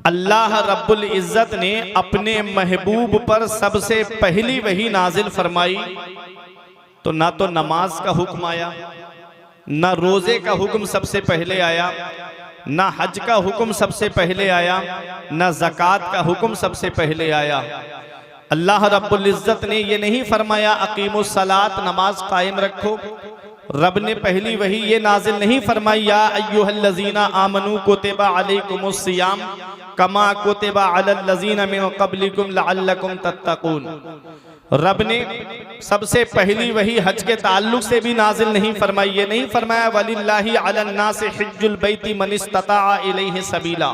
अल्लाह रब्बुल इज़्ज़त ने अपने महबूब पर सबसे पहली वही नाजिल फरमाई तो ना तो नमाज का हुक्म आया, ना रोजे का हुक्म सबसे पहले आया, ना हज का हुक्म सबसे पहले आया, ना ज़कात का हुक्म सबसे पहले आया। अल्लाह रब्बुल इज़्ज़त ने ये नहीं फरमाया अकीमुस सलात, नमाज कायम रखो। रब ने पहली वही ये नाजिल नहीं फरमाई या अय्युहल्लज़ीना आमनू कुतिबा अलैकुमुस सियाम कमा कुतिबा अलल लज़ीना मिन क़ब्लिकुम लअल्लकुम तत्तक़ून। रब ने सबसे पहली वही हज के ताल्लुक से भी नाजिल नहीं फरमाई, ये नहीं फरमाया वलिल्लाहि अलन्नासि हिज्जुल बैति मन इस्तताअ इलैहि सबीला।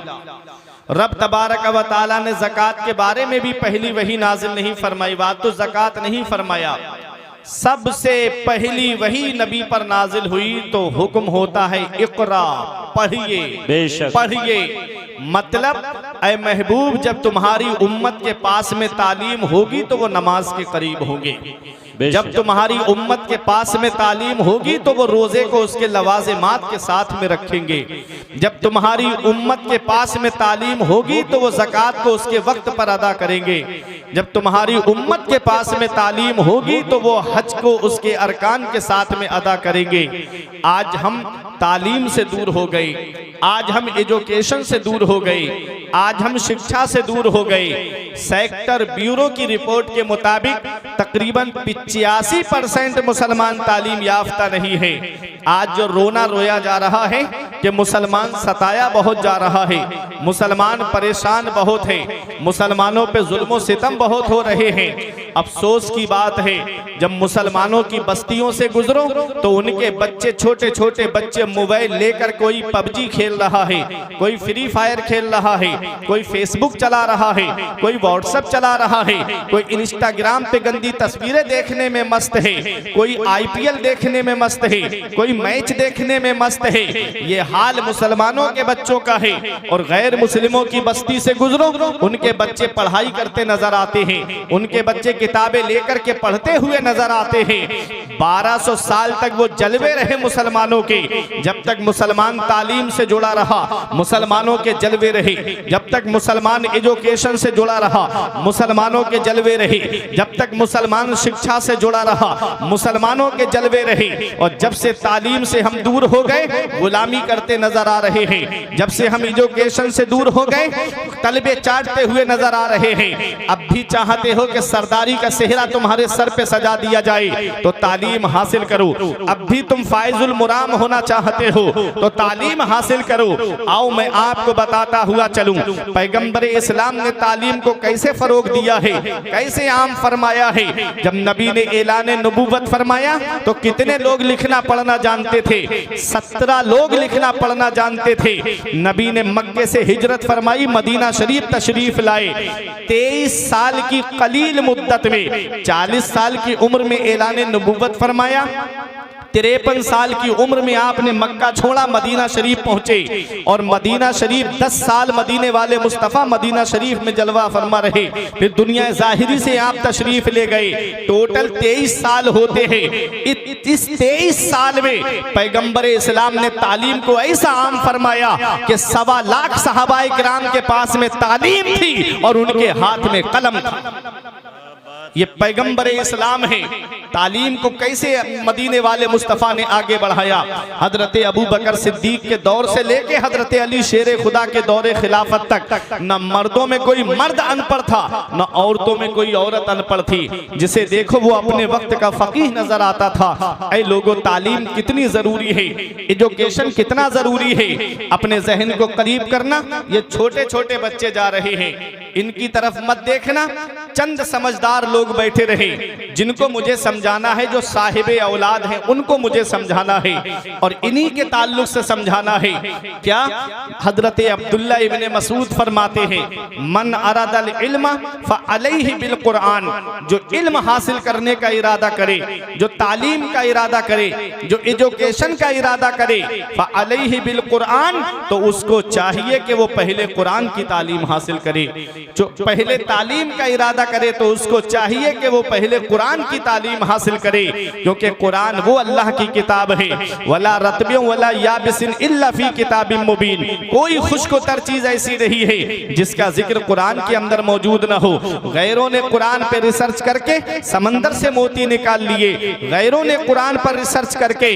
रब तबारक व तआला ने ज़कात के बारे में भी पहली वही नाजिल नहीं फरमाई, बात तो ज़कात नहीं फरमाया। सबसे पहली वही नबी पर नाजिल हुई तो हुक्म होता है इक़रा, पढ़िए पढ़िए। मतलब ऐ महबूब जब तुम्हारी उम्मत के पास में तालीम होगी तो वो नमाज के करीब होंगे, जब तुम्हारी उम्मत के पास में तालीम होगी तो वो रोजे को उसके लवाज़िमात के साथ में रखेंगे, जब तुम्हारी उम्मत के पास में तालीम होगी तो वो ज़कात को उसके वक्त पर अदा करेंगे, जब तुम्हारी उम्मत के पास में तालीम होगी तो वो हज को उसके अरकान के साथ में अदा करेंगे। आज हम तालीम से दूर हो गए, आज हम एजुकेशन से दूर हो गए, आज हम शिक्षा से दूर हो गए। सेक्टर ब्यूरो की रिपोर्ट के मुताबिक तकरीबन 85% मुसलमान तालीम याफ्ता नहीं है। आज जो रोना रोया जा रहा है कि मुसलमान सताया बहुत जा रहा है, मुसलमान परेशान बहुत है, मुसलमानों पे जुल्म सितम बहुत हो रहे हैं। अफसोस की बात है जब मुसलमानों की बस्तियों से गुजरो तो उनके बच्चे, छोटे छोटे बच्चे मोबाइल लेकर कोई पबजी खेल रहा है, कोई फ्री फायर खेल रहा है, कोई फेसबुक चला रहा है, कोई व्हाट्सएप चला रहा है, कोई इंस्टाग्राम पे गंदी तस्वीरें देखने में मस्त है, कोई आईपीएल देखने में मस्त है, कोई मैच देखने में मस्त है। ये हाल मुसलमानों के बच्चों का है। और गैर मुस्लिमों की बस्ती से गुजरो उनके बच्चे पढ़ाई करते नजर आते हैं, उनके बच्चे किताबें लेकर के पढ़ते हुए नजर आते हैं। 1200 साल तक वो जलवे रहे मुसलमानों के, जब तक मुसलमान तालीम से जुड़ा रहा मुसलमानों के जलवे रहे, जब तक मुसलमान एजुकेशन से जुड़ा रहा मुसलमानों के जलवे रहे, जब तक मुसलमान शिक्षा से जुड़ा रहा मुसलमानों के जलवे रहे। और जब से तालीम से हम दूर हो गए गुलामी करते नजर आ रहे हैं, जब से हम एजुकेशन से दूर हो गए तलबे चाटते हुए नजर आ रहे हैं। अब भी चाहते हो कि सरदारी का सेहरा तुम्हारे सर पे सजा दिया जाए तो तालीम हासिल करो। अब भी तुम फाइजुल मुराम होना चाहते हो तो तालीम हासिल करो। आओ मैं आपको बताता हुआ चलूं पैगंबर इस्लाम ने तालीम को कैसे फरोग दिया है, कैसे आम फरमाया है। जब नबी ने ऐलान नबूवत फरमाया तो कितने लोग लिखना पढ़ना जानते थे? 17 लोग लिखना पढ़ना जानते थे। नबी ने मक्के से हिजरत फरमाई, मदीना शरीफ तशरीफ लाए। 23 साल की कलील मुद्दत में 40 साल की उम्र में ऐलान नबूवत फरमाया। 53 साल की उम्र में आपने मक्का छोड़ा, मदीना शरीफ पहुंचे और मदीना शरीफ 10 साल मदीने वाले मुस्तफ़ा मदीना शरीफ में जलवा फरमा रहे। फिर दुनिया ज़ाहिरी से आप तशरीफ ले गए। टोटल 23 साल होते हैं। इस 23 साल में पैगंबर इस्लाम ने तालीम को ऐसा आम फरमाया कि 1.25 लाख सहाबाए किराम के पास में तालीम थी और उनके हाथ में कलम था। ये पैगंबर इस्लाम है। तालीम को कैसे मदीने वाले मुस्तफ़ा ने आगे बढ़ाया। हजरत अबू बकर सिद्दीक के दौर से लेके हजरत अली शेर खुदा के दौरे खिलाफत तक न मर्दों में कोई मर्द अनपढ़ था न औरतों में कोई औरत अनपढ़ थी। जिसे देखो वो अपने वक्त का फकीह नजर आता था। ऐ लोगों, तालीम कितनी जरूरी है, एजुकेशन कितना जरूरी है। अपने जहन को करीब करना। ये छोटे छोटे बच्चे जा रहे हैं, इनकी तरफ मत देखना। चंद समझदार लोग बैठे रहे जिनको मुझे समझाना है, जो साहिबे औलाद हैं उनको मुझे समझाना है और इन्हीं के ताल्लुक से समझाना है। क्या हजरत अब्दुल्ला इब्ने मसूद फरमाते हैं, मन अरादल इल्म फअलैहि बिल कुरान। जो इल्म हासिल करने का इरादा करे, जो तालीम का इरादा करे, जो एजुकेशन का इरादा करे, फअलैहि बिल कुरान, तो उसको चाहिए कि वो पहले कुरान की तालीम हासिल करे। जो पहले तालीम का इरादा करे तो उसको चाहिए कि वो पहले कुरान कुरान की तालीम हासिल करे, क्योंकि कुरान वो अल्लाह की किताब है। वला रतबियों वला याबिसिन इल्ला फी किताबिम मुबीन, कोई खुश्क-ओ-तर चीज ऐसी नहीं है जिसका जिक्र कुरान के अंदर मौजूद ना हो। गैरों ने कुरान पे रिसर्च करके समंदर से मोती निकाल लिए, गैरों ने कुरान पर रिसर्च करके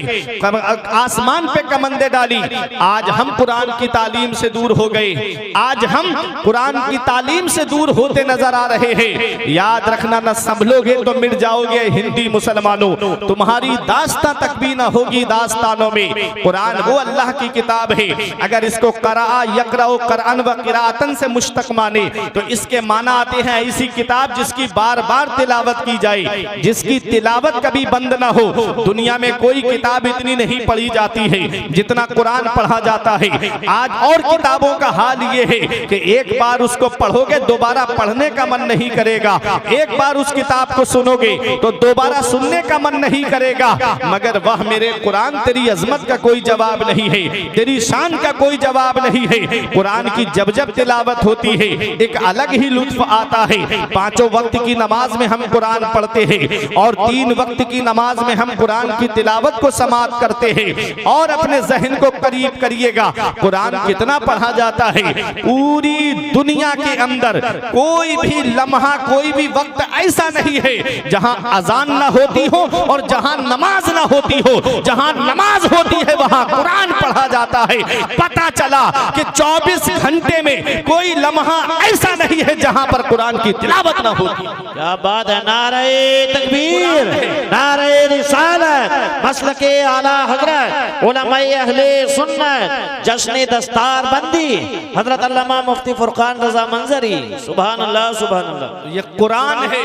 आसमान पे कमंदे डाली। आज हम कुरान की तालीम से दूर हो गए, आज हम कुरान की तालीम से दूर होते नजर आ रहे हैं। याद रखना, न संभलोगे तो मिट जाओगे हिंदी मुसलमानों, तुम्हारी दास्तां तक भी ना होगी दास्तानों में। कुरान वो अल्लाह की किताब है। अगर इसको क़रा यक़राउ क़रअन व क़िराअतन से मुश्तक़ माने तो इसके माना आते हैं ऐसी किताब जिसकी बार बार तिलावत की जाए, जिसकी तिलावत कभी बंद ना हो। दुनिया में कोई किताब इतनी नहीं पढ़ी जाती है जितना कुरान पढ़ा जाता है। आज और किताबों का हाल ये है कि एक बार उसको पढ़ोगे दोबारा पढ़ने का मन नहीं करेगा, एक बार उस किताब को सुनोगे तो दोबारा सुनने का मन नहीं करेगा। मगर वह मेरे कुरान तेरी अजमत का कोई जवाब नहीं है, तेरी शान का कोई जवाब नहीं है। कुरान की जब जब तिलावत होती है एक अलग ही लुत्फ आता है। पांचों वक्त की नमाज में हम कुरान पढ़ते हैं और 3 वक्त की नमाज में हम कुरान की तिलावत को समाअत करते हैं। और अपने जहन को करीब करिएगा, कुरान कितना पढ़ा जाता है। पूरी दुनिया के अंदर कोई भी लम्हा, कोई भी वक्त ऐसा नहीं है जहां अजान ना होती हो और जहां नमाज ना होती हो। जहां नमाज होती है वहां कुरान पढ़ा जाता है। पता चला कि 24 घंटे में कोई लम्हा ऐसा नहीं है जहां पर कुरान की तिलावत ना होती। क्या बात है। नारे तकबीर, नारे रिसालत, मसलके आला हजरत, उलमाए अहले सुन्नत, जश्न दस्तार बंदी हजरत अल्लामा मुफ्ती फुरकान रजा मंजरी। सुभान अल्लाह, सुभान अल्लाह। ये कुरान है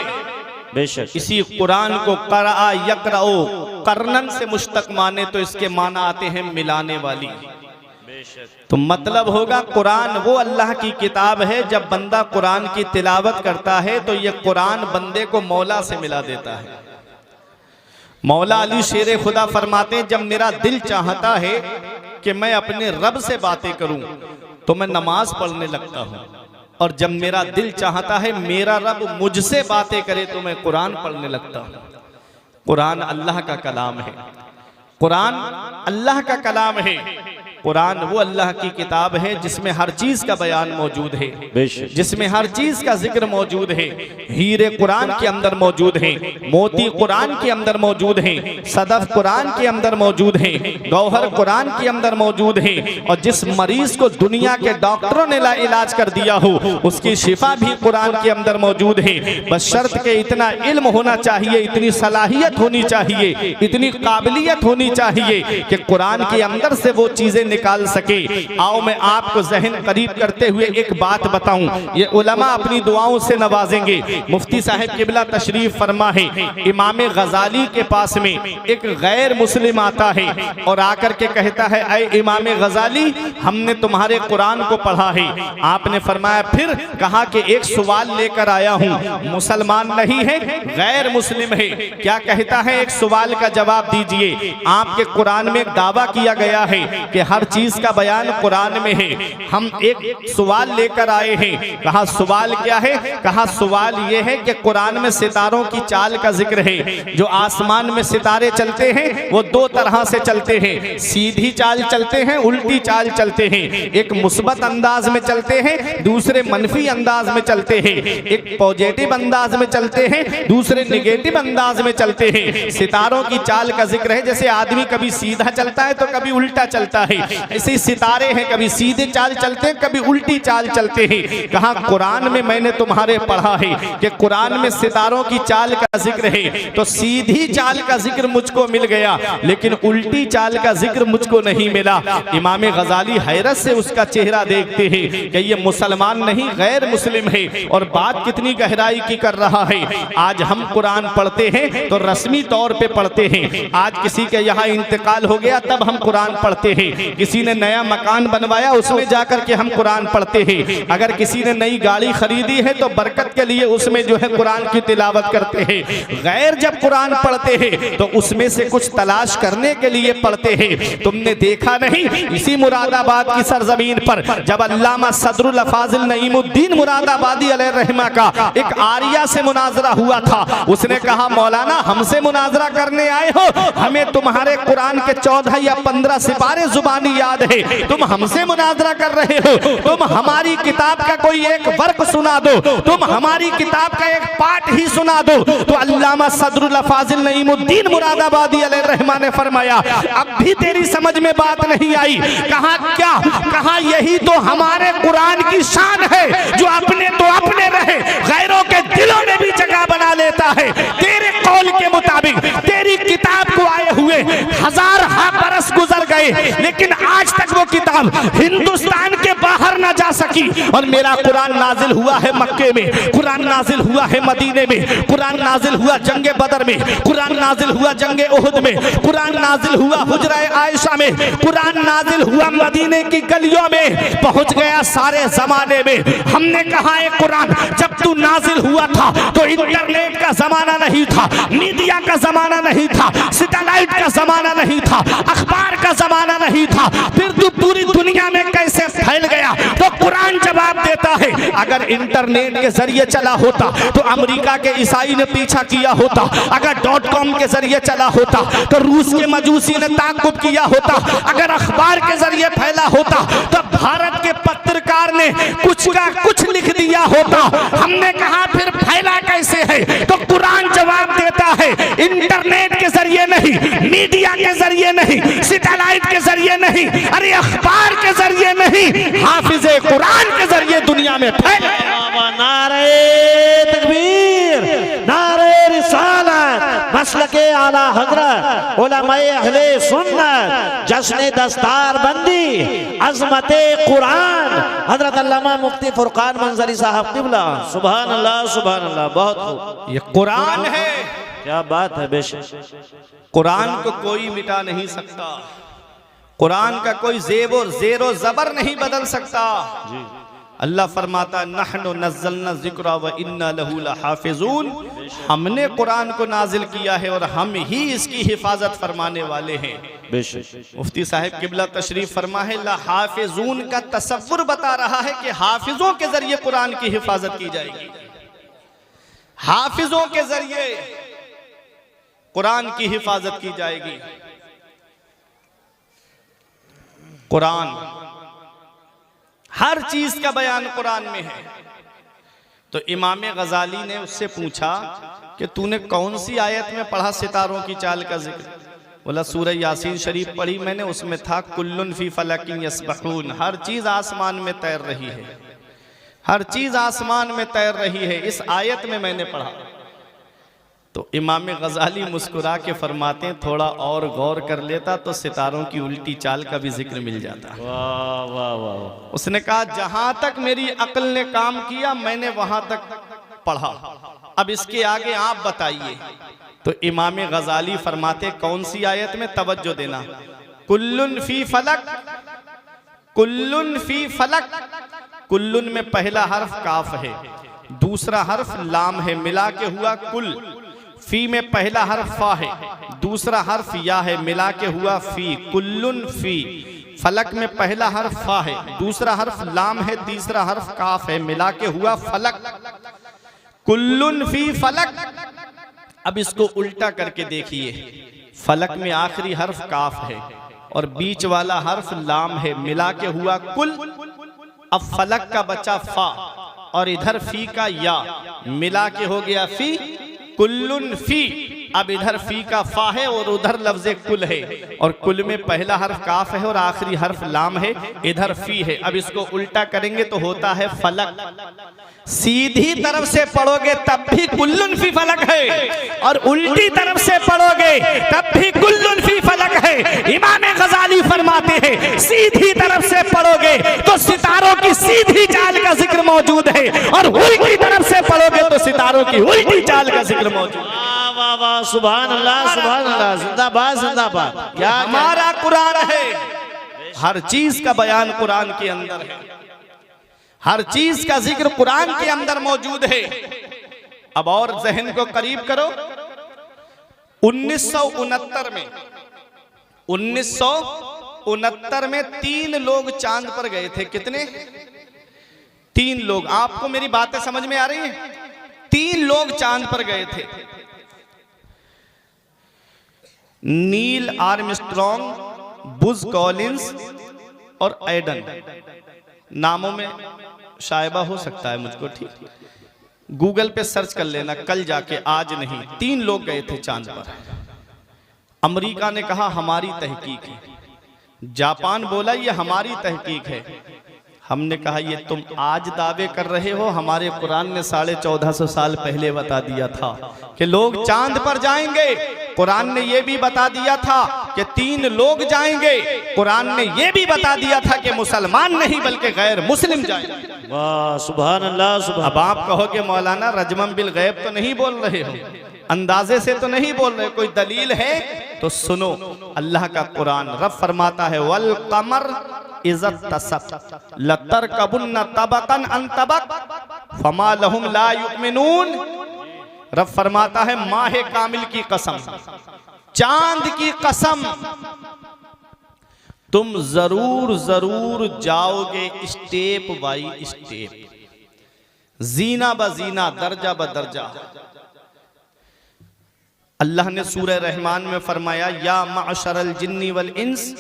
बेशक। इसी कुरान को क़रा यक़राउ क़रनन से मुश्तक़ माने तो इसके माना आते हैं मिलाने वाली। तो मतलब होगा कुरान वो अल्लाह की किताब है। जब बंदा कुरान की तिलावत करता है तो ये कुरान बंदे को मौला से मिला देता है। मौला अली शेर खुदा फरमाते हैं, जब मेरा दिल चाहता है कि मैं अपने रब से बातें करूं तो मैं नमाज पढ़ने लगता हूं, और जब मेरा दिल चाहता है मेरा रब मुझसे बातें करे तो मैं कुरान पढ़ने लगता हूं। कुरान अल्लाह का कलाम है, कुरान अल्लाह का कलाम है। कुरान वो अल्लाह की किताब है जिसमें हर चीज का बयान मौजूद है, जिसमें हर चीज का जिक्र मौजूद है। हीरे कुरान के अंदर मौजूद है, मोती कुरान के अंदर मौजूद है, सदफ कुरान के अंदर मौजूद है, गौहर कुरान के अंदर मौजूद है। और जिस मरीज को दुनिया के डॉक्टरों ने इलाज कर दिया हो उसकी शिफा भी कुरान के अंदर मौजूद है। बस शर्त के इतना इल्म होना चाहिए, इतनी सलाहियत होनी चाहिए, इतनी काबिलियत होनी चाहिए कि कुरान के अंदर से वो चीजें निकाल सके। आओ मैं आपको जहन करीब करते हुए एक बात बताऊं, ये उलमा अपनी दुआओं से नवाजेंगे। मुफ्ती साहब किबला तशरीफ फरमा है, इमाम गजाली के पास में एक गैर मुस्लिम आता है और आकर के कहता है, ऐ इमाम गजाली हमने तुम्हारे कुरान को पढ़ा है। आपने फरमाया फिर? कहा कि एक सवाल लेकर आया हूं, मुसलमान नहीं है, गैर मुस्लिम है। क्या कहता है? एक सवाल का जवाब दीजिए। आपके कुरान में एक दावा किया गया है कि हर चीज का बयान कुरान में है। हम एक सवाल लेकर आए हैं। कहा सवाल क्या है? कहा सवाल यह है कि कुरान में सितारों की चाल का जिक्र है। जो आसमान में सितारे चलते हैं वो 2 तरह से चलते हैं, सीधी चाल चलते हैं, उल्टी चाल चलते हैं। एक मुस्बत अंदाज में चलते हैं, दूसरे मनफी अंदाज में चलते हैं। एक पॉजिटिव अंदाज में चलते हैं, दूसरे निगेटिव अंदाज में चलते हैं। सितारों की चाल का जिक्र है। जैसे आदमी कभी सीधा चलता है तो कभी उल्टा चलता है, ऐसे सितारे हैं, कभी सीधे चाल चलते हैं, कभी उल्टी चाल चलते हैं। कहा कुरान में मैंने तुम्हारे पढ़ा है कि कुरान में सितारों की चाल का जिक्र है, तो सीधी चाल का जिक्र मुझको मिल गया लेकिन उल्टी चाल का जिक्र मुझको नहीं मिला। इमाम गजाली हैरत से उसका चेहरा देखते हैं कि ये मुसलमान नहीं गैर मुस्लिम है। और बात कितनी गहराई की कर रहा है। आज हम कुरान पढ़ते हैं तो रस्मी तौर पे पढ़ते हैं। आज किसी के यहाँ इंतकाल हो गया तब हम कुरान पढ़ते हैं। किसी ने नया मकान बनवाया उसमें जाकर के हम कुरान पढ़ते हैं। अगर किसी ने नई गाड़ी खरीदी है तो बरकत के लिए उसमें जो है कुरान की तिलावत करते हैं। गैर जब कुरान पढ़ते हैं तो उसमें से कुछ तलाश करने के लिए पढ़ते हैं। तुमने देखा नहीं, इसी मुरादाबाद की सरजमीन पर जब अल्लामा सदरुल फाजिल नईमुद्दीन मुरादाबादी अलैहिर्रहमा का एक आरिया से मुनाजरा हुआ था। उसने कहा मौलाना हमसे मुनाजरा करने आए हो, हमें तुम्हारे कुरान के 14 या 15 सिपारे जुबानी याद है, तुम हमसे मुनाजरा कर रहे हो। तुम हमारी किताब का कोई एक वर्क सुना दो, तुम हमारी किताब का एक पाठ ही सुना दो। तो अल्लामा सदरुल फाजिल नईमुद्दीन मुरादाबादी अलैहिर्रहमा ने फरमाया अब भी तेरी समझ में बात नहीं आई। कहा क्या? कहा यही तो हमारे कुरान की शान है जो अपने तो अपने रहे, गैरों के दिलों में भी जगह बना लेता है। तेरे कौल के मुताबिक तेरी किताब को आए हुए 1000 बरस गुजर गए, लेकिन आज तक वो किताब हिंदुस्तान के बाहर ना जा सकी। और मेरा कुरान नाजिल हुआ है मक्के में, कुरान नाजिल हुआ है मदीने में, कुरान नाजिल हुआ जंगे बदर में, कुरान नाजिल हुआ जंगे उहुद में, कुरान नाजिल हुआ हुजरा आयशा में, कुरान नाजिल हुआ मदीने की गलियों में, पहुंच गया सारे जमाने में। हमने कहा है कुरान जब तू नाजिल हुआ था तो इंटरनेट का जमाना नहीं था, मीडिया का जमाना नहीं था, सैटेलाइट का जमाना नहीं था, अखबार का जमाना नहीं था, फिर तू पूरी दुनिया में कैसे फैल गया? तो कुरान जवाब देता है अगर इंटरनेट के जरिए चला होता तो अमेरिका के ईसाई ने पीछा किया होता, अगर .com के जरिए चला होता तो रूस के मजूसी ने ताक़ुब किया होता, अगर अखबार के जरिए फैला होता तो भारत के पत्रकार ने कुछ का कुछ लिख दिया होता। हमने कहा फिर फैला कैसे है? तो कुरान जवाब देता है इंटरनेट के जरिए नहीं, मीडिया के जरिए नहीं, सैटेलाइट के जरिए नहीं, अरे अखबार के जरिए नहीं, हाफिज़े कुरान के जरिए दुनिया में फैल। नारे तकबीर, नारे रिसालत, मसलके आला हजरत, उलमाए अहले सुन्नत, जश्न दस्तार बंदी, अज़मते कुरान, हजरत अल्लामा मुफ्ती फुरकान मंजरी साहब क़िबला। सुभान अल्लाह, सुभान अल्लाह। बहुत खूब, ये कुरान है, क्या बात है। बेशक कुरान को कोई मिटा नहीं सकता, कुरान का कोई जेरो जबर नहीं बदल सकता। अल्लाह फरमाता नहनु नज़्ज़लना ज़िक्रा व इन्ना लहू लहाफ़िज़ून, हमने कुरान को नाजिल किया है और हम ही इसकी हिफाजत फरमाने वाले हैं। बेशक मुफ्ती साहिब किबला तशरीफ फरमा है लहाफ़िज़ून का तसव्वुर बता रहा है कि हाफिजों के जरिए कुरान की हिफाजत की जाएगी, हाफिजों के जरिए कुरान की हिफाजत की जाएगी। कुरान हर चीज का बयान कुरान में है। तो इमाम गजाली ने उससे पूछा कि तूने कौन सी आयत में पढ़ा सितारों की चाल का जिक्र? बोला सूरह यासीन शरीफ पढ़ी मैंने, उसमें था कुल्लुन फी फलकिन यस्बहून, हर चीज आसमान में तैर रही है, हर चीज आसमान में तैर रही है, इस आयत में मैंने पढ़ा। तो इमाम गजाली मुस्कुरा के फरमाते हैं थोड़ा और गौर कर लेता तो सितारों की उल्टी चाल का भी जिक्र मिल जाता। वाह वाह वाह। उसने कहा जहां तक मेरी अक्ल ने काम किया मैंने वहां तक पढ़ा, अब इसके आगे आप बताइए। तो इमाम गजाली फरमाते कौन सी आयत में? तवज्जो देना, कुल्लुन फी फलक, कुल्लुन फी फलक। कुल्लुन में पहला हर्फ काफ है, दूसरा हर्फ लाम है, मिला के हुआ कुल। फी में पहला हर्फ फा है, दूसरा हर्फ या है, मिला के हुआ फी, कुल्लुन फी। फलक में पहला हर्फ फा है, दूसरा हर्फ लाम है, तीसरा हर्फ काफ है, मिला के हुआ फलक, कुल्लुन फी फलक। अब इसको उल्टा करके देखिए, फलक में आखिरी हर्फ काफ है और बीच वाला हर्फ लाम है, मिला के हुआ कुल। अब फलक का बचा फा और इधर फी का या, मिला के हो गया फी, कुल्लुन फी। अब इधर फी का फा है और उधर लफ्ज़े कुल है, और कुल में पहला हर्फ काफ है और आखिरी हर्फ लाम है, इधर फी है। अब इसको उल्टा करेंगे तो होता है फलक। सीधी तरफ से पढ़ोगे तब भी कुल्लुन फी फलक है, और उल्टी तरफ से पढ़ोगे तब भी कुल्लुन फी फलक है। इमाम गजाली फरमाते हैं सीधी तरफ से पढ़ोगे तो सितारों की सीधी चाल का जिक्र मौजूद है, और उल्टी तरफ से पढ़ोगे तो सितारों की उल्टी चाल का जिक्र मौजूद है। वाह वाह, सुभान अल्लाह, सुभान अल्लाह, जिंदाबाद जिंदाबाद। क्या हमारा कुरान है, हर चीज का बयान कुरान के अंदर है, हर चीज का जिक्र कुरान के अंदर मौजूद है। अब और जहन को करीब करो, 1969 में 3 लोग चांद पर गए थे। कितने? 3 लोग। आपको मेरी बातें समझ में आ रही हैं? 3 लोग चांद पर गए थे। नील आर्मस्ट्रॉन्ग, बुज कॉलिंस और एडन। नामों में शायबा हो सकता है मुझको, ठीक, गूगल पे सर्च कर लेना कल जाके, आज नहीं। 3 लोग गए थे चांद पर। अमेरिका ने कहा हमारी तहकीक है, जापान बोला ये हमारी तहकीक है। हमने कहा ये तुम आज दावे कर रहे हो, हमारे कुरान ने 1450 साल पहले बता दिया था कि लोग चांद पर जाएंगे। कुरान ने ये भी बता दिया था कि 3 लोग जाएंगे। कुरान ने ये भी बता दिया था कि मुसलमान नहीं बल्कि गैर मुस्लिम जाएंगे। वाह, सुभान अल्लाह, सुभान। अब आप कहोगे मौलाना रजमन बिल गैब तो नहीं बोल रहे हो, अंदाजे से तो नहीं बोल रहे, कोई दलील है? तो सुनो, अल्लाह का कुरान, रब फरमाता है वल कमर इज़त तसक लतरकबुन्न तबकन अन तबक फमा लहुम ला युमिनून। रब फरमाता है माहे कामिल की कसम, चांद की कसम, तुम जरूर जरूर जाओगे स्टेप बाई स्टेप, जीना ब जीना, दर्जा ब दर्जा। अल्लाह ने सूरह रहमान में फरमाया या मअशरल जिन्नी वल इंस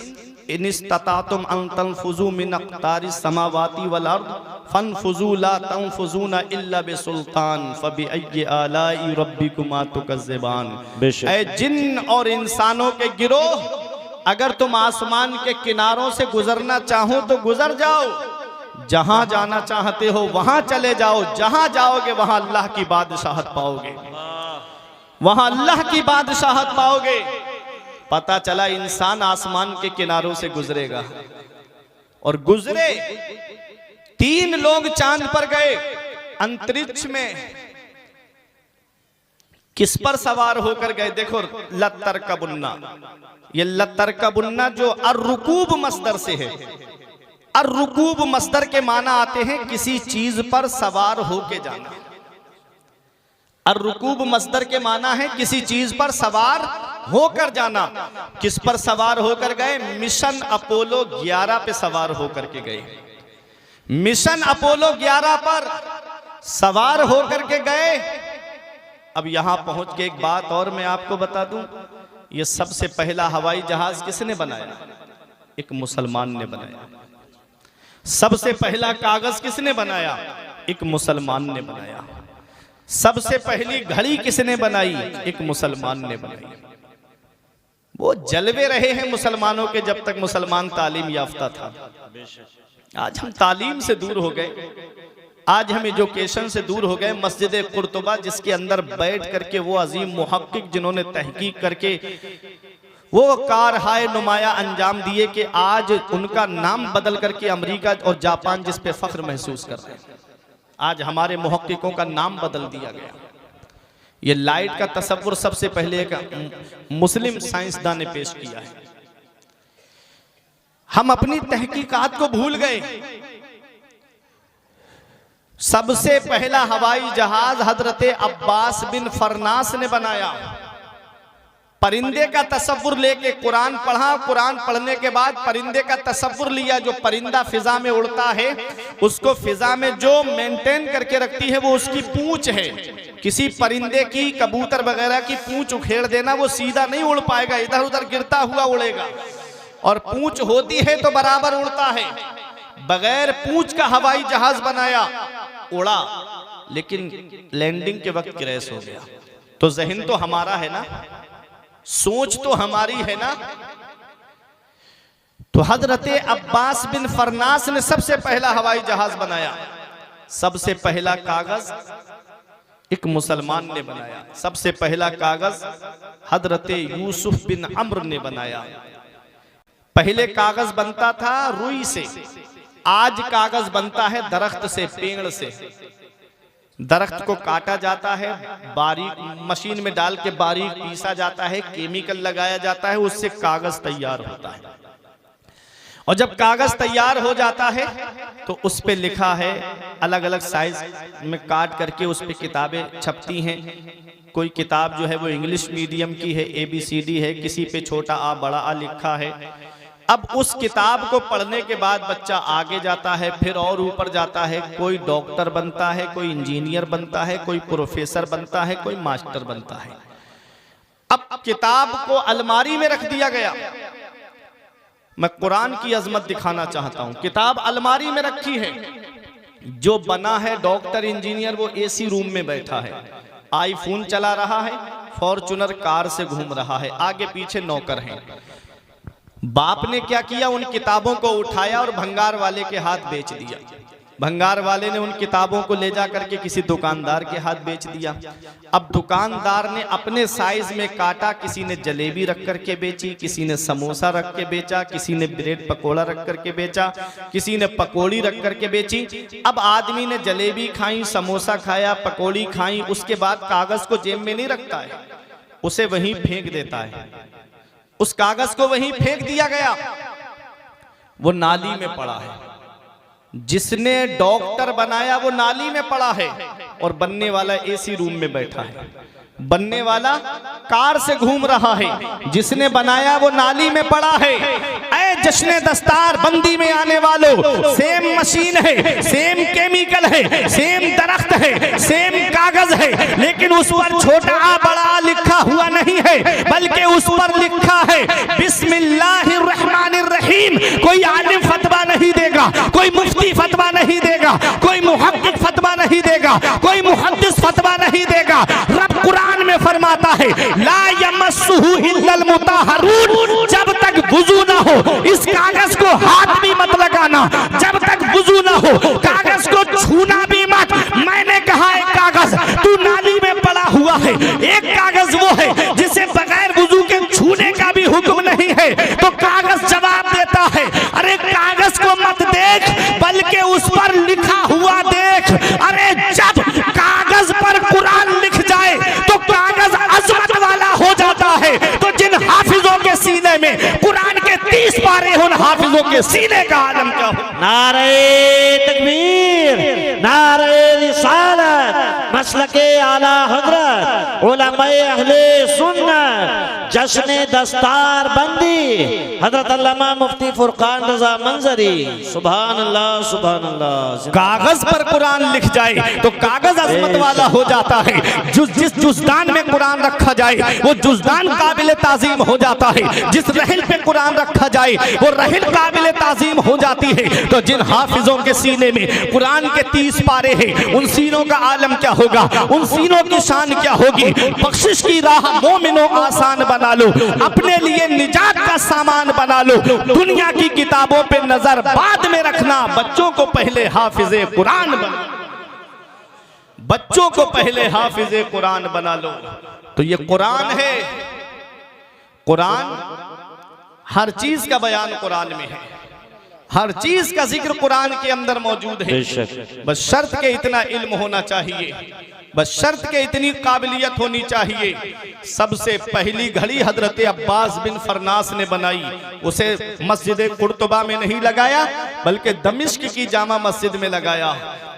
इन इस्ततातुम अन तनफुजू मिन अक़तारिस समावाति वल अर्द फनफुजू ला तनफुजूना इल्ला बिसुल्तान फबिअय्यि आलाई रब्बिकुमा तुकज़्ज़िबान। ऐ जिन्न और इंसानों के गिरोह, अगर तुम आसमान के किनारों से गुजरना चाहो तो गुजर जाओ, जहां जाना चाहते हो वहां चले जाओ, जहां जाओगे वहां अल्लाह की बादशाहत पाओगे, वहां अल्लाह की बादशाहत पाओगे। पता चला इंसान आसमान के किनारों से गुजरेगा, और गुजरे। 3 लोग चांद पर गए, अंतरिक्ष में किस पर सवार होकर गए? देखो, लतरकबुन्ना, ये लतरकबुन्ना जो अर्रुकूब मस्दर से है। अर्रुकूब मस्दर के माना आते हैं किसी चीज पर सवार होके जाना। अर्रुकूब मस्दर के माना है किसी चीज पर सवार होकर जाना। किस पर सवार होकर गए? मिशन अपोलो 11 पे सवार होकर के गए। मिशन अपोलो 11 पर सवार होकर के गए। अब यहां पहुंच के एक बात और मैं आपको बता दूं, ये सबसे पहला हवाई जहाज किसने बनाया? एक मुसलमान ने बनाया। सबसे पहला कागज किसने बनाया? एक मुसलमान ने बनाया। सबसे पहली घड़ी किसने बनाई? एक मुसलमान ने बनाई। वो जलवे रहे हैं मुसलमानों के जब तक मुसलमान तालीम याफ्ता था। आज हम तालीम से दूर हो गए, आज हम एजुकेशन से दूर हो गए। मस्जिद कुर्तुबा जिसके अंदर बैठ करके वो अजीम मुहक्किक जिन्होंने तहकीक करके वो कारहाय नुमाया अंजाम दिए कि आज उनका नाम बदल करके अमेरिका और जापान जिस पे फख्र महसूस कर रहे हैं, आज हमारे मुहक्किकों का नाम बदल दिया गया। ये लाइट का तसव्वुर सबसे पहले एक मुस्लिम साइंसदान ने पेश किया है। हम अपनी तहकीकात को भूल गए। सबसे पहला हवाई जहाज हजरत अब्बास बिन फरनास ने बनाया। परिंदे का तसव्वुर लेके कुरान पढ़ा, कुरान पढ़ने के बाद परिंदे का तसव्वुर लिया। जो परिंदा फिजा में उड़ता है उसको फिजा में जो मेंटेन करके रखती है वो उसकी पूंछ है। किसी परिंदे की, कबूतर वगैरह की पूंछ उखेड़ देना, वो सीधा नहीं उड़ पाएगा, इधर उधर गिरता हुआ उड़ेगा। और पूंछ होती है तो बराबर उड़ता है। बगैर पूंछ का हवाई जहाज बनाया, उड़ा, लेकिन लैंडिंग के वक्त क्रैश हो गया। तो जहन तो हमारा है ना, सोच तो हमारी है ना। तो हजरत अब्बास बिन फरनास ने सबसे पहला हवाई जहाज बनाया। सबसे पहला कागज एक मुसलमान ने बनाया। सबसे पहला कागज हजरत यूसुफ बिन अम्र ने बनाया। पहले कागज बनता था रुई से, आज कागज बनता है दरख्त से, पेड़ से। दरख्त को काटा जाता है, बारीक मशीन में डाल के बारीक पीसा जाता है, केमिकल लगाया जाता है, उससे कागज तैयार होता है। और जब कागज तैयार हो जाता है तो उस पे लिखा है, अलग अलग साइज में काट करके उस पे किताबें छपती हैं। कोई किताब जो है वो इंग्लिश मीडियम की है, ABCD है, किसी पे छोटा आ बड़ा आ लिखा है। अब उस किताब को पढ़ने के बाद बच्चा आगे जाता है, फिर और ऊपर जाता है, कोई डॉक्टर बनता है, कोई इंजीनियर बनता है, कोई प्रोफेसर बनता है, कोई मास्टर बनता है। अब किताब को अलमारी में रख दिया गया। मैं कुरान की अजमत दिखाना चाहता हूं। किताब अलमारी में रखी है। जो बना है डॉक्टर इंजीनियर वो AC रूम में बैठा है, आईफोन चला रहा है, फॉर्च्यूनर कार से घूम रहा है, आगे पीछे नौकर हैं। बाप ने क्या किया, उन किताबों को उठाया और भंगार वाले के हाथ बेच दिया। भंगार वाले ने उन किताबों को ले जा करके किसी दुकानदार के हाथ बेच दिया। अब दुकानदार ने अपने साइज में काटा, किसी ने जलेबी रख करके बेची, किसी ने समोसा रख के बेचा, किसी ने ब्रेड पकोड़ा रख करके बेचा, किसी ने पकोड़ी रख करके बेची। अब आदमी ने जलेबी खाई, समोसा खाया, पकोड़ी खाई, उसके बाद कागज को जेब में नहीं रखता है, उसे वहीं फेंक देता है। उस कागज को वहीं फेंक दिया गया, वो नाली में पड़ा है। जिसने डॉक्टर बनाया वो नाली में पड़ा है और बनने वाला AC रूम में बैठा है। बनने वाला कार से घूम रहा है, जिसने बनाया वो नाली में पड़ा है। ऐ जश्ने दस्तार बंदी में आने वालों, सेम मशीन है, सेम केमिकल है, सेम दरख्त है, सेम कागज है, लेकिन उस पर छोटा आ बड़ा लिखा हुआ नहीं है, बल्कि उस पर लिखा है बिस्मिल्लाहिर्रहमानिर्रहीम। कोई आलिम फतवा नहीं देगा, कोई मुफ्ती फतवा नहीं देगा, कोई मुहक्किक फतवा नहीं देगा, कोई मुहद्दिस फतवा नहीं देगा। रब कुरान में फरमाता है ला यमस्सुहु इल्लल मुताहरून। जब तक वुजू ना हो इस कागज को हाथ भी मत लगाना, जब तक वुजू ना हो कागज को छूना भी मत। मैंने कहा एक कागज तू नाली में पड़ा हुआ है, एक कागज वो है जिसे बगैर वुजू के छूने का भी हुक्म नहीं है। तो कागज जवाब देता है अरे कागज को मत देख, बल्कि उस पर लिखा हुआ देख। अरे जब कागज पर कुरान लिख जाए तो कागज अजमत वाला हो जाता है। तो जिन हाफिजों के सीने में कुरान के 30 पारे उन हाफिजों के सीने का आलम क्या हो। नारे तकबीर, नारे रिसालत, मसलके आला हजरत, उलमाए अहले सुन्नत, जश्ने दस्तार बंदी हजरत अल्लामा मुफ्ती फुरकान रजा मंजरी। सुभान अल्लाह, सुभान अल्लाह। कागज पर कुरान लिख जाए तो कागज अजमत वाला हो जाता है। जिस जुज़दान में कुरान रखा जाए वो जुज़दान काबिल ताज़ीम हो जाता है। जिस रहल पे कुरान रखा जाए वो रहल काबिल ताज़ीम हो जाती है। तो जिन हाफिजों के सीने में कुरान के 30 पारे हैं, उन सीनों का आलम क्या होगा, उन सीनों की शान क्या होगी। बख्शिश की राह मोमिनो आसान बना लो, अपने लिए निजात का सामान बना लो। दुनिया की किताबों पे नजर बाद में रखना, बच्चों को पहले हाफिजे कुरान बना, बच्चों को पहले हाफिजे कुरान बना लो। तो ये कुरान है। कुरान हर चीज का बयान कुरान में है, हर चीज का जिक्र कुरान के अंदर मौजूद है। बस शर्त के इतना इल्म होना चाहिए, बस शर्त के इतनी काबिलियत होनी चाहिए। सबसे पहली घड़ी हजरत अब्बास बिन फरनास ने बनाई, उसे मस्जिद कुर्तुबा में नहीं लगाया बल्कि दमिश्क की जामा मस्जिद में लगाया।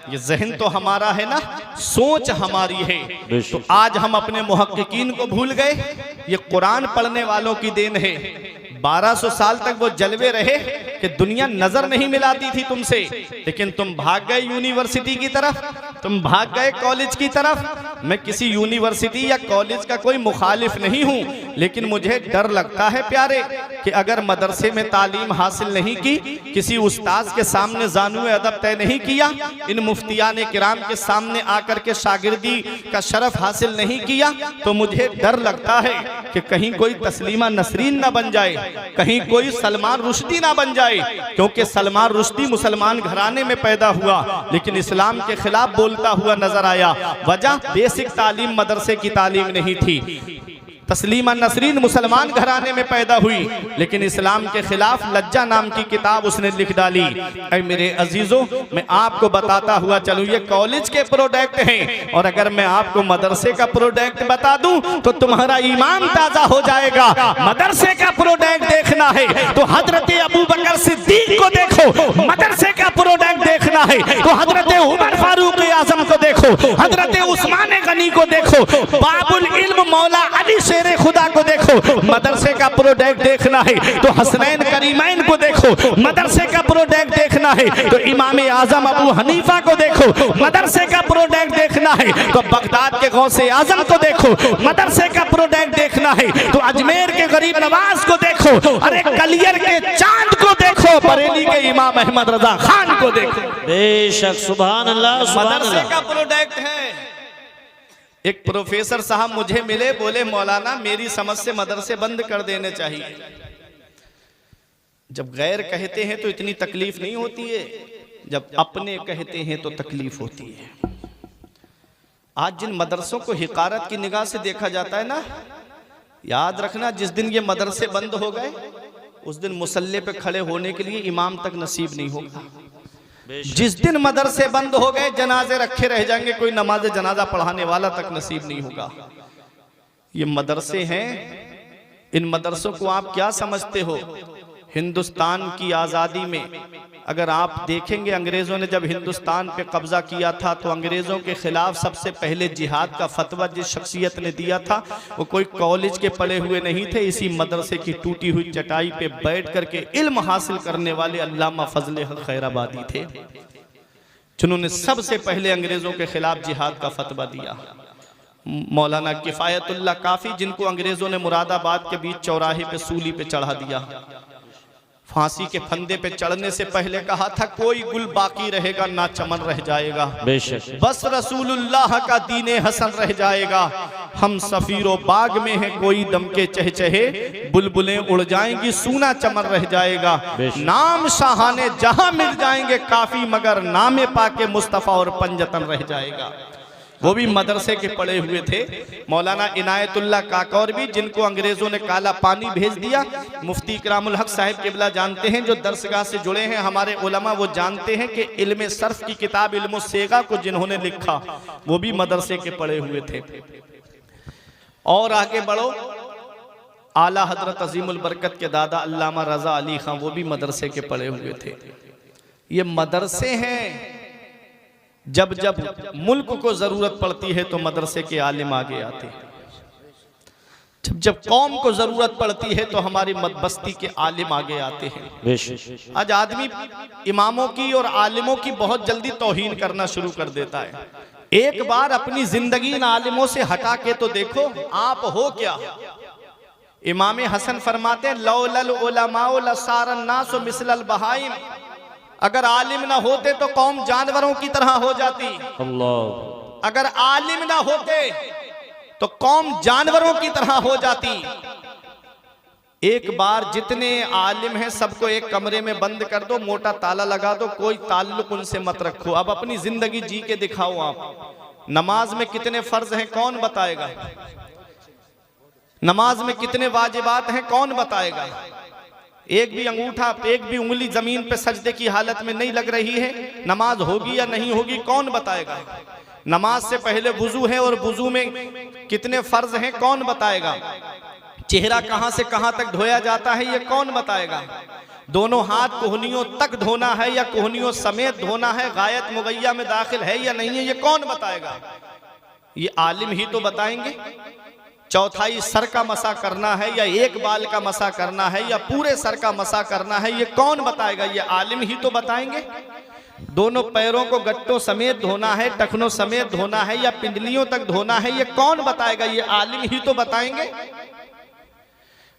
ये जहन तो हमारा है ना, सोच हमारी है। तो आज हम अपने मुहक्किकीन को भूल गए। ये कुरान पढ़ने वालों की देन है। 1200 साल तक वो जलवे रहे कि दुनिया नजर नहीं मिलाती थी तुमसे, लेकिन तुम भाग गए यूनिवर्सिटी की तरफ, तुम भाग गए कॉलेज की तरफ। मैं किसी यूनिवर्सिटी या कॉलेज का कोई मुखालिफ नहीं हूं, लेकिन मुझे डर लगता है प्यारे कि अगर मदरसे में तालीम हासिल नहीं की, किसी उस्ताद के सामने जानू अदब तय नहीं किया, इन मुफ्तियान किराम के सामने आकर के शागिर्दी का शरफ हासिल नहीं किया, तो मुझे डर लगता है कि कहीं कोई तस्लीमा नसरीन ना बन जाए, कहीं कोई सलमान रुश्दी ना बन जाए। क्योंकि सलमान रुश्दी मुसलमान घराने में पैदा हुआ लेकिन इस्लाम के खिलाफ बोलता हुआ नजर आया। वजह बेसिक तालीम मदरसे की तालीम नहीं थी। तस्लीमा नसरीन मुसलमान घराने में पैदा हुई, लेकिन इस्लाम के खिलाफ लज्जा नाम की किताब उसने लिख डाली। ऐ मेरे अजीजों, मैं आपको बताता हुआ चलूं, ये कॉलेज के प्रोडक्ट हैं, और अगर मैं आपको मदरसे का प्रोडक्ट बता दूं तो तुम्हारा ईमान ताजा हो जाएगा। मदरसे का प्रोडक्ट देखना है तो हजरत अबू बकर सिद्दीक को देखो, मदरसे का प्रोडक्ट देखना है तो हजरत उमर फारूक आजम को देखो, हजरत उस्मान गनी को देखो, बाबुल इल्म मौला अली शेरे खुदा को देखो। मदरसे का प्रोडक्ट देखना है तो हसनैन करीमैन को देखो, मदरसे का प्रोडक्ट देखना है तो इमाम आजम अबू हनीफा को देखो, मदरसे का प्रोडक्ट देखना है तो बगदाद के गौसे आजम को देखो, मदरसे का प्रोडक्ट देखना है तो अजमेर के गरीब नवाज को देखो, अरे कलियर के चांद को देखो, बरेली के इमाम अहमद रजा खान को देखो। बेशक, सुभान अल्लाह, सुभान मदरसे अल्लाह। का प्रोडक्ट है। एक प्रोफेसर साहब मुझे मिले, बोले मौलाना मेरी समझ से मदरसे बंद कर देने चाहिए। जब गैर कहते हैं तो इतनी तकलीफ नहीं होती है, जब अपने कहते हैं तो तकलीफ होती है। आज जिन मदरसों को हिकारत की निगाह से देखा जाता है ना, याद रखना जिस दिन ये मदरसे बंद हो गए उस दिन मुसल्ले पे खड़े होने के लिए इमाम तक नसीब नहीं होगा। जिस दिन मदरसे बंद हो गए जनाजे रखे रह जाएंगे, कोई नमाज जनाजा पढ़ाने वाला तक नसीब नहीं होगा। ये मदरसे हैं, इन मदरसों को आप क्या समझते हो? हिंदुस्तान की आज़ादी में अगर आप देखेंगे, अंग्रेज़ों ने जब हिंदुस्तान पे कब्जा किया था तो अंग्रेज़ों के खिलाफ सबसे पहले जिहाद का फतवा जिस शख्सियत ने दिया था वो कोई कॉलेज के पढ़े हुए नहीं थे, इसी मदरसे की टूटी हुई चटाई पे बैठ करके इल्म हासिल करने वाले अल्लामा फजले हक खैराबादी थे, जिन्होंने सबसे पहले अंग्रेज़ों के खिलाफ जिहाद का फतवा दिया। मौलाना किफ़ायतुल्लाह काफ़ी, जिनको अंग्रेज़ों ने मुरादाबाद के बीच चौराहे पे सूली पे चढ़ा दिया, फांसी के फंदे पे चढ़ने से पहले कहा था कोई गुल बाकी रहेगा ना चमन रह जाएगा, बेशक बस रसूलुल्लाह का दीने हसन रह जाएगा। हम सफीरो बाग में हैं, कोई दम के चहचहे, बुलबुलें उड़ जाएंगी सूना चमन रह जाएगा। नाम शाहाने जहां मिल जाएंगे काफी, मगर नामे पाके मुस्तफा और पंजतन रह जाएगा। वो भी मदरसे के पढ़े हुए थे। मौलाना इनायतुल्लाह काकौरवी, जिनको अंग्रेजों ने काला पानी भेज दिया, मुफ्ती इकरामुल हक साहिब किबला जानते हैं, जो दरसगाह से जुड़े हैं हमारे उलमा, वो जानते हैं कि इल्म सर्फ की किताब इल्म सेगा को जिन्होंने लिखा वो भी मदरसे के पढ़े हुए थे। और आगे बढ़ो, आला हजरत अजीमुल बरकत के दादा अल्लामा रजा अली खां, वो भी मदरसे के पढ़े हुए थे। ये मदरसे हैं, जब जब मुल्क को जरूरत पड़ती है तो मदरसे के आलिम आगे आते हैं, जब जब कौम को जरूरत पड़ती है तो हमारी बस्ती के आलिम आगे आते हैं। आज आदमी इमामों की और आलिमों की बहुत जल्दी तौहीन करना शुरू कर देता है। एक बार अपनी जिंदगी इन आलिमों से हटा के तो देखो आप हो क्या। इमाम हसन फरमाते हैं, लौलल उलमाउ लसारन नासु मिसलल बहाइम, अगर आलिम ना होते तो कौम जानवरों की तरह हो जाती। अल्लाह, अगर आलिम ना होते तो कौम जानवरों की तरह हो जाती। एक बार जितने आलिम हैं सबको एक कमरे में बंद कर दो, मोटा ताला लगा दो, कोई ताल्लुक उनसे मत रखो। अब अपनी जिंदगी जी के दिखाओ। आप नमाज में कितने फर्ज हैं कौन बताएगा? नमाज में कितने वाजिबात हैं कौन बताएगा? एक भी अंगूठा, एक भी उंगली जमीन पे सजदे की हालत में नहीं लग रही है, नमाज होगी या नहीं होगी कौन बताएगा? नमाज से पहले वुजू है और वुजू में कितने फर्ज हैं कौन बताएगा? चेहरा कहां से कहां तक धोया जाता है ये कौन बताएगा? दोनों हाथ कोहनियों तक धोना है या कोहनियों समेत धोना है? गायत मुगैया में दाखिल है या नहीं है ये कौन बताएगा? ये आलिम ही तो बताएंगे। चौथाई सर का मसा करना है या एक बाल का मसा करना है या पूरे सर का मसा करना है ये कौन बताएगा? ये आलिम ही तो बताएंगे। दोनों पैरों को गट्टों समेत धोना है, टखनों समेत धोना है या पिंडलियों तक धोना है ये कौन बताएगा? ये आलिम ही तो बताएंगे।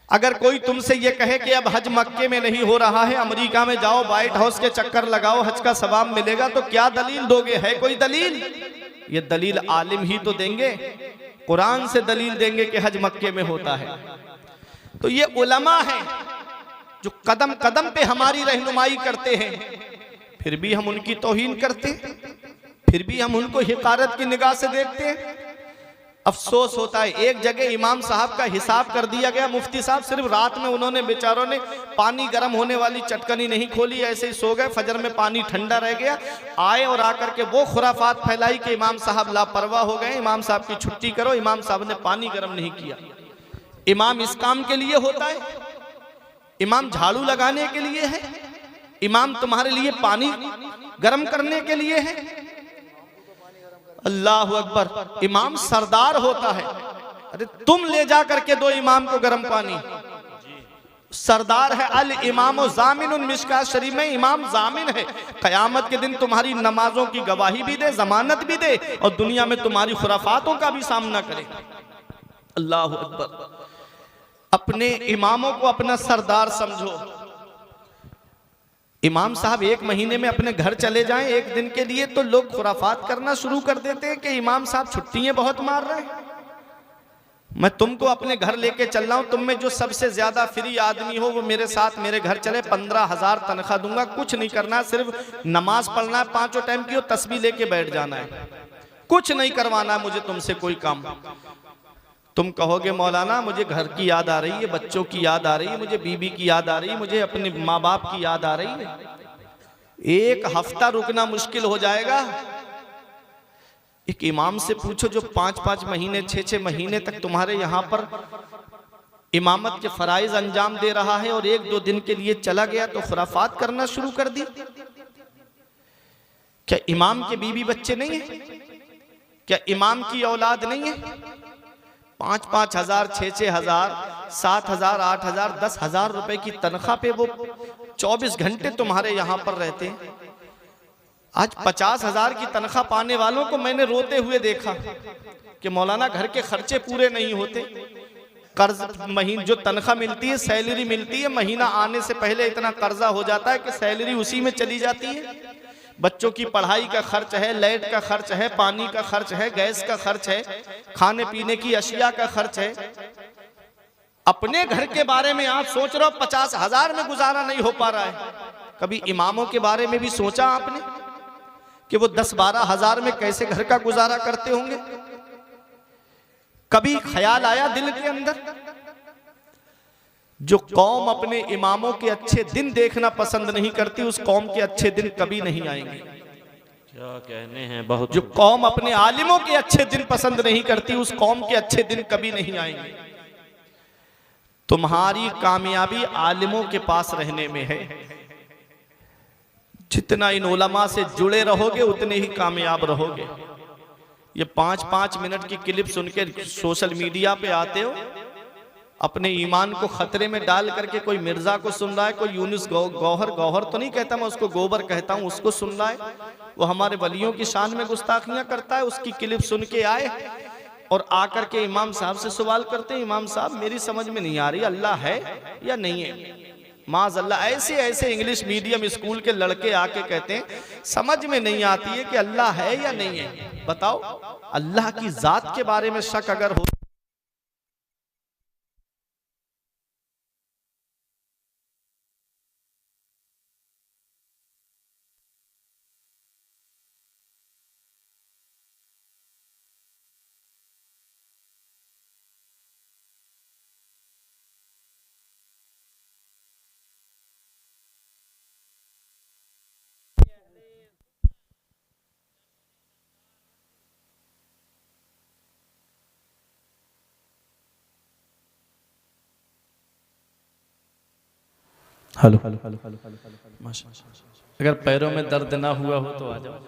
अगर कोई तुमसे ये कहे कि अब हज मक्के में नहीं हो रहा है, अमेरिका में जाओ, व्हाइट हाउस के चक्कर लगाओ, हज का सवाब मिलेगा, तो क्या दलील दोगे? है कोई दलील? ये दलील आलिम ही तो देंगे। कुरान से दलील देंगे कि हज मक्के में होता है। तो ये उलमा हैं जो कदम कदम पे हमारी रहनुमाई करते हैं, फिर भी हम उनकी तौहीन करते हैं, फिर भी हम उनको हिकारत की निगाह से देखते हैं। अफसोस होता है, एक जगह इमाम साहब का हिसाब कर दिया गया, मुफ्ती साहब सिर्फ रात में उन्होंने बेचारों ने पानी गर्म होने वाली चटकनी नहीं खोली, ऐसे ही सो गए, फजर में पानी ठंडा रह गया, आए और आकर के वो खुराफात फैलाई कि इमाम साहब लापरवाह हो गए, इमाम साहब की छुट्टी करो। इमाम साहब ने पानी गर्म नहीं किया। इमाम इस काम के लिए होता है, इमाम झाड़ू लगाने के लिए है, इमाम तुम्हारे लिए पानी गर्म करने के लिए है। अल्लाह अकबर, इमाम सरदार होता है। अरे तुम ले जा करके दो इमाम को गर्म पानी। सरदार है, अल इमाम जामिन, मिशकात शरीफ में इमाम जामिन है, कयामत के दिन तुम्हारी नमाजों की गवाही भी दे, जमानत भी दे, और दुनिया में तुम्हारी खुराफातों का भी सामना करे। अल्लाह अकबर। अपने इमामों को अपना सरदार समझो। इमाम साहब एक महीने में अपने घर चले जाएं एक दिन के लिए, तो लोग खुराफात करना शुरू कर देते हैं कि इमाम साहब छुट्टियां बहुत मार रहे हैं। मैं तुमको अपने घर लेके चल रहा हूं, तुम में जो सबसे ज्यादा फ्री आदमी हो वो मेरे साथ मेरे घर चले, 15,000 तनख्वाह दूंगा, कुछ नहीं करना, सिर्फ नमाज पढ़ना है 5 टाइम की, और तस्बीह लेके बैठ जाना है, कुछ नहीं करवाना मुझे तुमसे कोई काम। तुम कहोगे मौलाना मुझे घर की याद आ रही है, बच्चों की याद आ रही है, मुझे बीबी की याद आ रही है, मुझे अपने माँ बाप की याद आ रही है। एक हफ्ता रुकना मुश्किल हो जाएगा। एक इमाम से पूछो जो 5-5 महीने 6-6 महीने तक तुम्हारे यहां पर इमामत के फराइज अंजाम दे रहा है, और 1-2 दिन के लिए चला गया तो खुराफात करना शुरू कर दी। क्या इमाम के बीबी बच्चे नहीं है? क्या इमाम की औलाद नहीं है? 5-5 हजार, 6-6 हजार, 7 हजार, 8 हजार, 10 हजार रुपए की तनख्वाह पे वो 24 घंटे तुम्हारे यहां पर रहते हैं। आज 50 हजार की तनख्वाह पाने वालों को मैंने रोते हुए देखा कि मौलाना घर के खर्चे पूरे नहीं होते, कर्ज महीने जो तनख्वाह मिलती है, सैलरी मिलती है, महीना आने से पहले इतना कर्जा हो जाता है कि सैलरी उसी में चली जाती है। बच्चों की पढ़ाई का खर्च है, लाइट का खर्च है, पानी का खर्च है, गैस का खर्च है, खाने पीने की अशिया का खर्च है। अपने घर के बारे में आप सोच रहे हो 50 हजार में गुजारा नहीं हो पा रहा है। कभी इमामों के बारे में भी सोचा आपने कि वो 10-12 हजार में कैसे घर का गुजारा करते होंगे? कभी ख्याल आया दिल के अंदर? जो कौम अपने इमामों के अच्छे दिन देखना पसंद नहीं करती, उस कौम के अच्छे दिन कभी नहीं आएंगे। क्या कहने हैं, बहुत। जो कौम अपने आलिमों के अच्छे दिन पसंद नहीं करती, उस कौम के अच्छे दिन कभी नहीं आएंगे। तुम्हारी कामयाबी आलिमों के पास रहने में है। जितना इन उलमा से जुड़े रहोगे उतने ही कामयाब रहोगे। ये 5-5 मिनट की क्लिप सुन के सोशल मीडिया पे आते हो, अपने ईमान को खतरे में डाल करके कोई मिर्जा को सुन रहा है, कोई यूनुस गौहर तो नहीं कहता, मैं उसको गोबर कहता हूं, उसको सुन रहा है, वो हमारे वलियों की शान में गुस्ताखियां करता है। उसकी क्लिप सुन के आए और आकर के इमाम साहब से सवाल करते हैं, इमाम साहब मेरी समझ में नहीं आ रही, अल्लाह है या नहीं है? माज़ अल्लाह, ऐसे ऐसे इंग्लिश मीडियम स्कूल के लड़के आके कहते हैं समझ में नहीं आती है कि अल्लाह है या नहीं है। बताओ, अल्लाह की जात के बारे में शक अगर हो, हेलो, अगर पैरों में दर्द ना हुआ हो तो आ जाओ।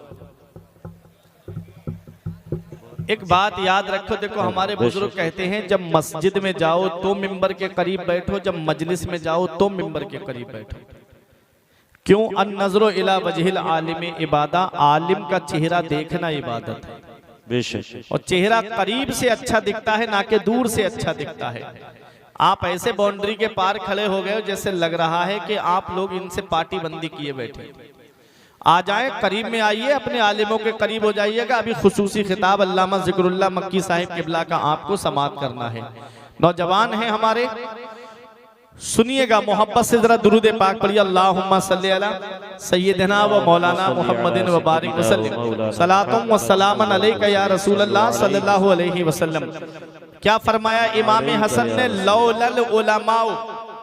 एक बात याद रखो, देखो हमारे बुजुर्ग कहते हैं जब मस्जिद में जाओ तो मिंबर के करीब बैठो, जब मजलिस में जाओ तो मिंबर के करीब बैठो। क्यों? अन नजरो इला वजहिल आलिम इबादा, आलिम का चेहरा देखना इबादत है बेशक, और चेहरा करीब से अच्छा दिखता है ना कि दूर से अच्छा दिखता है। आप ऐसे बाउंड्री के पार खड़े हो गए जैसे लग रहा है कि आप लोग इनसे पार्टी बंदी किए बैठे। आ जाए, करीब में आइए, अपने आलिमों के करीब हो जाइएगा। अभी खुसूसी खिताब अल्लामा जिक्रुल्लाह मक्की साहिब किबला का आपको समाअत करना है। नौजवान हैं हमारे, सुनिएगा मोहब्बत से जरा दुरूद पाक पढ़िए। अल्लाहुम्मा सल्ली अला सय्यिदना व मौलाना मुहम्मदिन व बारिक वसल्लिम सलातुम व सलामन अलैका या रसूल अल्लाह सल्लल्लाहु अलैहि वसल्लम। क्या फरमाया इमाम हसन ने, लौलल उलमाउ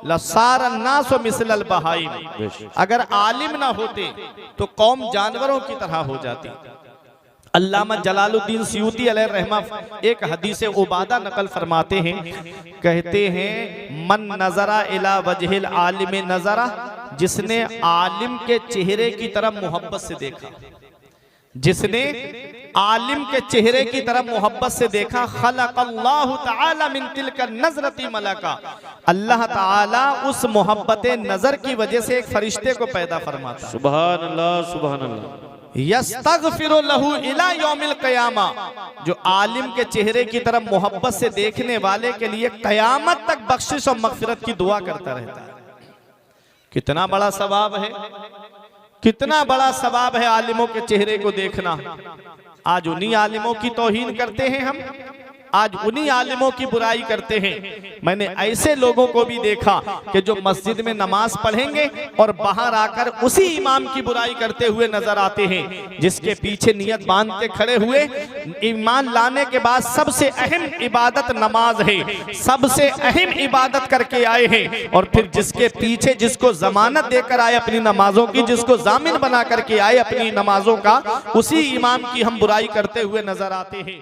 लसारन नासु मिसलल बहाइम। अगर आलिम ना होते तो कौम जानवरों की तरह हो जाती। अल्लामा जलालुद्दीन सयूती अलैहि रहमा एक हदीस उबादा नकल फरमाते हैं, कहते हैं मन नजरा इला वजहिल आलिम नजरा, जिसने आलिम के चेहरे की तरफ मोहब्बत से देखा, जिसने आलिम के चेहरे की तरफ मोहब्बत से देखा, खलक़ल्लाहु तआला मिन तिलका नज़रती मलका, अल्लाह ताला उस मोहब्बत नजर की वजह से एक फरिश्ते को पैदा फरमाता। सुभान अल्लाह सुभान अल्लाह। यस्तगफिरु लहू इला यौमिल क़यामा, जो आलिम के चेहरे की तरफ मोहब्बत से देखने वाले के लिए कयामत तक बख्शिश और मगफिरत की दुआ करता रहता है। कितना बड़ा सवाब है, कितना बड़ा सवाब है आलिमों के चेहरे को देखना। आज उन्हीं आलिमों की तौहीन करते हैं हम, आज उन्हीं आलिमों की बुराई करते हैं। मैंने ऐसे लोगों को भी देखा कि जो मस्जिद में नमाज पढ़ेंगे और बाहर आकर उसी इमाम की बुराई करते हुए नजर आते हैं, जिसके पीछे नियत बांध के खड़े हुए ईमान लाने के बाद सबसे अहम इबादत नमाज है, सबसे अहम इबादत करके आए हैं, और फिर जिसके पीछे जिसको जमानत देकर आए अपनी नमाजों की, जिसको जामिन बना करके आए अपनी नमाजों का, उसी इमाम की हम बुराई करते हुए नजर आते हैं।